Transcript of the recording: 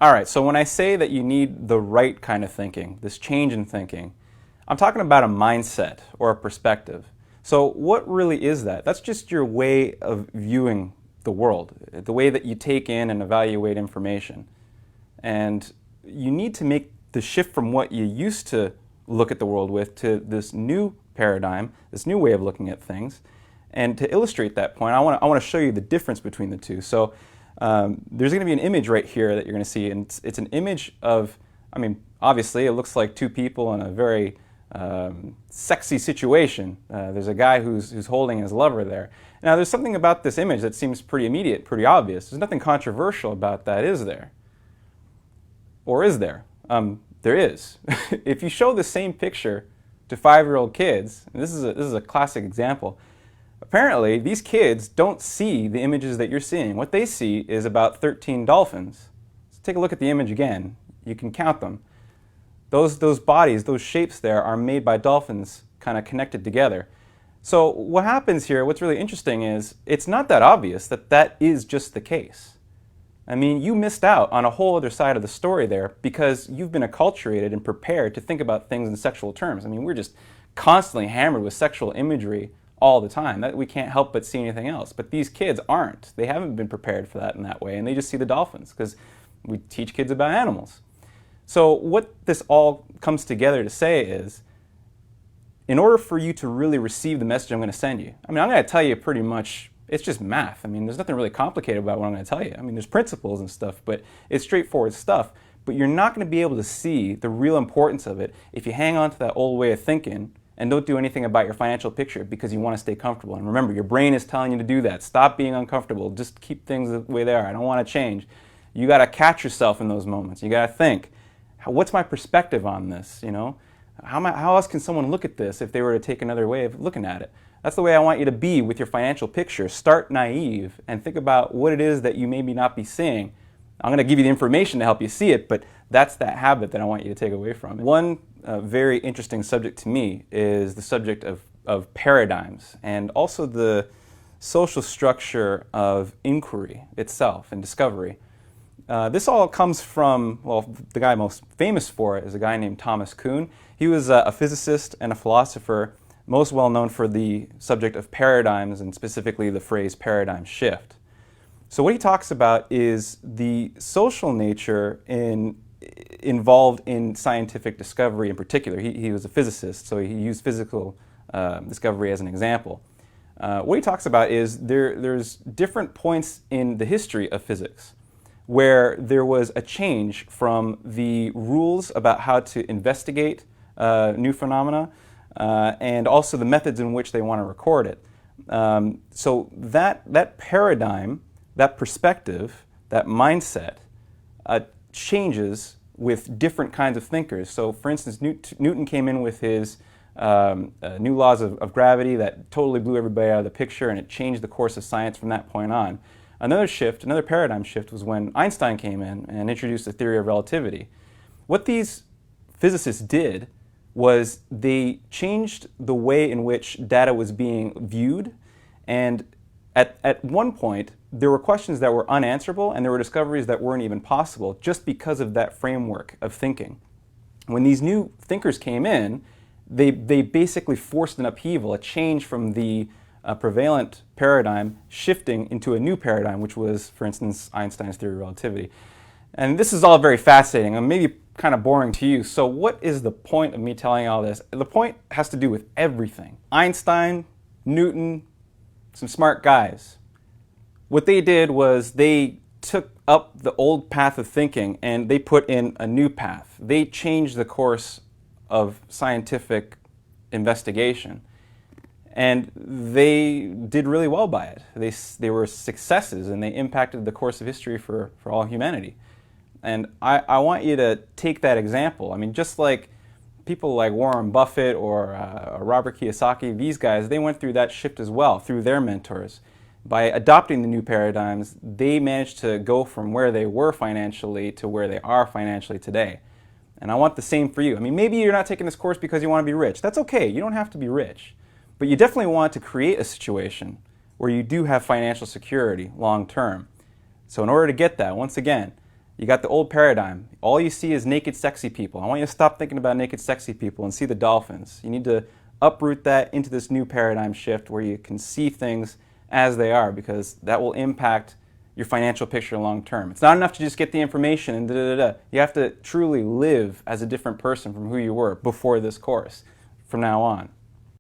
All right, so when I say that you need the right kind of thinking, this change in thinking, I'm talking about a mindset or a perspective. So what really is that? That's just your way of viewing the world, the way that you take in and evaluate information. And you need to make the shift from what you used to look at the world with to this new paradigm, this new way of looking at things. And to illustrate that point, I want to show you the difference between the two. So there's going to be an image right here that you're going to see, and it's an image of, I mean, obviously it looks like two people in a very sexy situation. There's a guy who's holding his lover there. Now there's something about this image that seems pretty immediate, pretty obvious. There's nothing controversial about that, is there? Or is there? There is. If you show the same picture to 5-year-old kids, and this is a classic example, apparently these kids don't see the images that you're seeing. What they see is about 13 dolphins. So take a look at the image again. You can count them. Those bodies, those shapes there are made by dolphins kind of connected together. So what happens here, what's really interesting is it's not that obvious that that is just the case. I mean, you missed out on a whole other side of the story there because you've been acculturated and prepared to think about things in sexual terms. I mean, we're just constantly hammered with sexual imagery all the time. That we can't help but see anything else. But these kids aren't. They haven't been prepared for that in that way, and they just see the dolphins because we teach kids about animals. So what this all comes together to say is, in order for you to really receive the message I'm going to send you, I mean, I'm going to tell you pretty much, it's just math. I mean, there's nothing really complicated about what I'm going to tell you. I mean, there's principles and stuff, but it's straightforward stuff. But you're not going to be able to see the real importance of it if you hang on to that old way of thinking and don't do anything about your financial picture because you want to stay comfortable. And remember, your brain is telling you to do that. Stop being uncomfortable. Just keep things the way they are. I don't want to change. You got to catch yourself in those moments. You got to think, what's my perspective on this? You know, how else can someone look at this if they were to take another way of looking at it? That's the way I want you to be with your financial picture. Start naive and think about what it is that you maybe not be seeing. I'm going to give you the information to help you see it, but that's that habit that I want you to take away from it. One very interesting subject to me is the subject of paradigms and also the social structure of inquiry itself and discovery. This all comes from, well, the guy most famous for it is a guy named Thomas Kuhn. He was a physicist and a philosopher, most well known for the subject of paradigms and specifically the phrase paradigm shift. So what he talks about is the social nature involved in scientific discovery in particular. He was a physicist, so he used physical discovery as an example. What he talks about is there's different points in the history of physics where there was a change from the rules about how to investigate new phenomena and also the methods in which they want to record it. So that paradigm, that perspective, that mindset changes with different kinds of thinkers. So for instance, Newton came in with his new laws of gravity that totally blew everybody out of the picture, and it changed the course of science from that point on. Another paradigm shift was when Einstein came in and introduced the theory of relativity. What these physicists did was they changed the way in which data was being viewed, and at one point there were questions that were unanswerable and there were discoveries that weren't even possible just because of that framework of thinking. When these new thinkers came in, they basically forced an upheaval, a change from the prevalent paradigm shifting into a new paradigm, which was, for instance, Einstein's theory of relativity. And this is all very fascinating and maybe kind of boring to you. So what is the point of me telling you all this? The point has to do with everything. Einstein, Newton, some smart guys. What they did was they took up the old path of thinking and they put in a new path. They changed the course of scientific investigation. And they did really well by it. They were successes and they impacted the course of history for all humanity. And I want you to take that example. I mean, just like people like Warren Buffett or Robert Kiyosaki, these guys, they went through that shift as well through their mentors. By adopting the new paradigms, they managed to go from where they were financially to where they are financially today. And I want the same for you. I mean, maybe you're not taking this course because you want to be rich. That's okay. You don't have to be rich. But you definitely want to create a situation where you do have financial security long term. So in order to get that, once again, You got the old paradigm. All you see is naked, sexy people. I want you to stop thinking about naked, sexy people and see the dolphins. You need to uproot that into this new paradigm shift where you can see things as they are, because that will impact your financial picture long term. It's not enough to just get the information and da-da-da-da. You have to truly live as a different person from who you were before this course from now on.